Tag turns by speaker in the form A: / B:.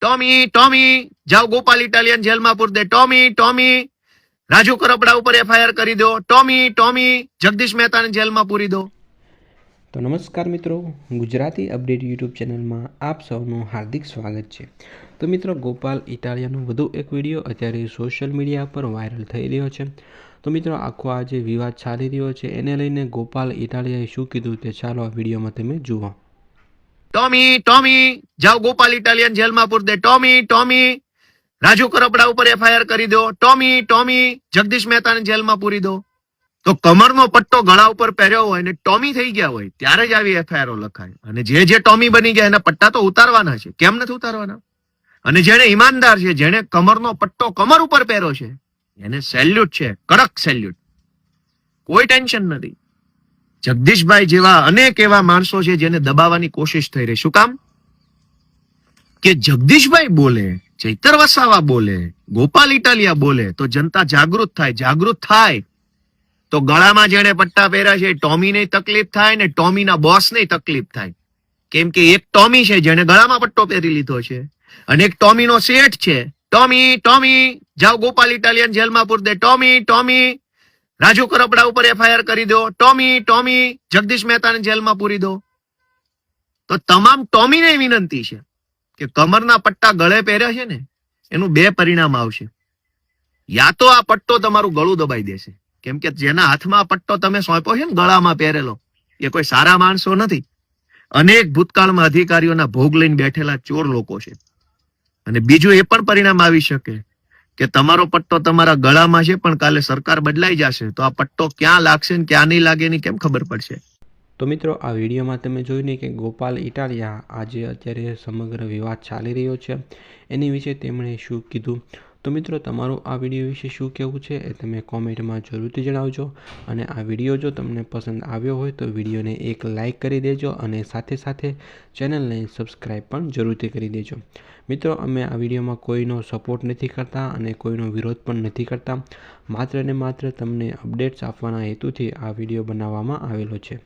A: Tommy Tommy જાઓ Gopal Italian જેલમાં પૂર દે. ટોમી ટોમી રાજુ કરપડા ઉપર એફઆઈઆર કરી દો. ટોમી ટોમી જગદીશ મહેતાને જેલમાં પૂરી દો.
B: તો નમસ્કાર મિત્રો, ગુજરાતી અપડેટ યુટ્યુબ ચેનલમાં આપ સૌનું હાર્દિક સ્વાગત છે. તો મિત્રો, ગોપાલ ઇટાલિયાનો વધુ એક વિડીયો અત્યારે સોશિયલ મીડિયા પર વાયરલ થઈ રહ્યો છે. તો મિત્રો, આખો આ જે વિવાદ ચાલી રહ્યો છે એને લઈને ગોપાલ ઇટાલિયાએ શું કીધું તે ચાલો આ વિડીયોમાં તમે જુઓ.
A: ટોમી ટોમી જાઓ ગોપાલ ઇટાલિયન જેલમાં પૂર દે. ટોમી ટોમી રાજુ કરપડા ઉપર એફઆઈઆર કરી દો. ટોમી ટોમી જગદીશ મહેતાને જેલમાં પૂરી દો. તો કમરનો પટ્ટો ગળા ઉપર પહેર્યો હોય ને ટોમી થઈ ગયા હોય ત્યારે જ આવી એફઆઈઆર લખાય. અને જે ટોમી બની ગયા એના પટ્ટા તો ઉતારવાના છે. કેમ નથી ઉતારવાના? અને જેને ઈમાનદાર છે, જેને કમરનો પટ્ટો કમર ઉપર પહેર્યો છે, એને સેલ્યુટ છે, કડક સેલ્યુટ. કોઈ ટેન્શન નથી. જગદીશભાઈ જેવા અનેક એવા માણસો છે જેને દબાવવાની કોશિશ થઈ રહી. શું કામ? કે જગદીશભાઈ બોલે, ચૈતર વસાવા બોલે, ગોપાલ ઇટાલિયા બોલે તો જનતા જાગૃત થાય. જાગૃત થાય તો ગળામાં જેને પટ્ટા પહેર્યા છે ટોમીને તકલીફ થાય ને ટોમીના બોસને તકલીફ થાય. કેમ કે એક ટોમી છે જેને ગળામાં પટ્ટો પહેરી લીધો છે અને એક ટોમીનો શેઠ છે. ટોમી ટોમી જાઓ ગોપાલ ઇટાલિયન જેલમાં પૂર દે. ટોમી ટોમી રાજુ કરપડા ઉપર એફઆઈઆર કરી દો. ટોમી ટોમી જગદીશ મહેતાને જેલમાં પૂરી દો. તો તમામ ટોમીને વિનંતી છે કે કમરના પટ્ટા ગળે પહેર્યા છે ને એનું બે પરિણામ આવશે. યા તો આ પટ્ટો તમારું ગળું દબાઈ દેશે, કેમ કે જેના હાથમાં પટ્ટો તમે સોંપ્યો છે ને ગળામાં પહેરેલો, એ કોઈ સારા માણસો નથી. અનેક ભૂતકાળમાં અધિકારીઓના ભોગ લઈને બેઠેલા ચોર લોકો છે. અને બીજું એ પણ પરિણામ આવી શકે કે તમારો પટ્ટો તમારા ગળામાં છે પણ કાલે સરકાર બદલાઈ જશે તો આ પટ્ટો ક્યાં લાગશે ને ક્યાં નહીં લાગે એની કેમ ખબર પડશે?
B: તો મિત્રો, આ વિડીયોમાં તમે જોયું ને કે ગોપાલ ઇટાલિયા આજે અત્યારે સમગ્ર વિવાદ ચાલી રહ્યો છે એની વિશે તેમણે શું કીધું. તો મિત્રો, તમારું આ વિડીયો વિશે શું કહેવું છે એ તમે કોમેન્ટમાં જરૂરથી જણાવજો. અને આ વિડીયો જો તમને પસંદ આવ્યો હોય તો વિડીયોને એક લાઇક કરી દેજો અને સાથે સાથે ચેનલને સબસ્ક્રાઈબ પણ જરૂરથી કરી દેજો. મિત્રો, અમે આ વિડીયોમાં કોઈનો સપોર્ટ નથી કરતા અને કોઈનો વિરોધ પણ નથી કરતા. માત્ર ને માત્ર તમને અપડેટ્સ આપવાના હેતુથી આ વિડીયો બનાવવામાં આવેલો છે.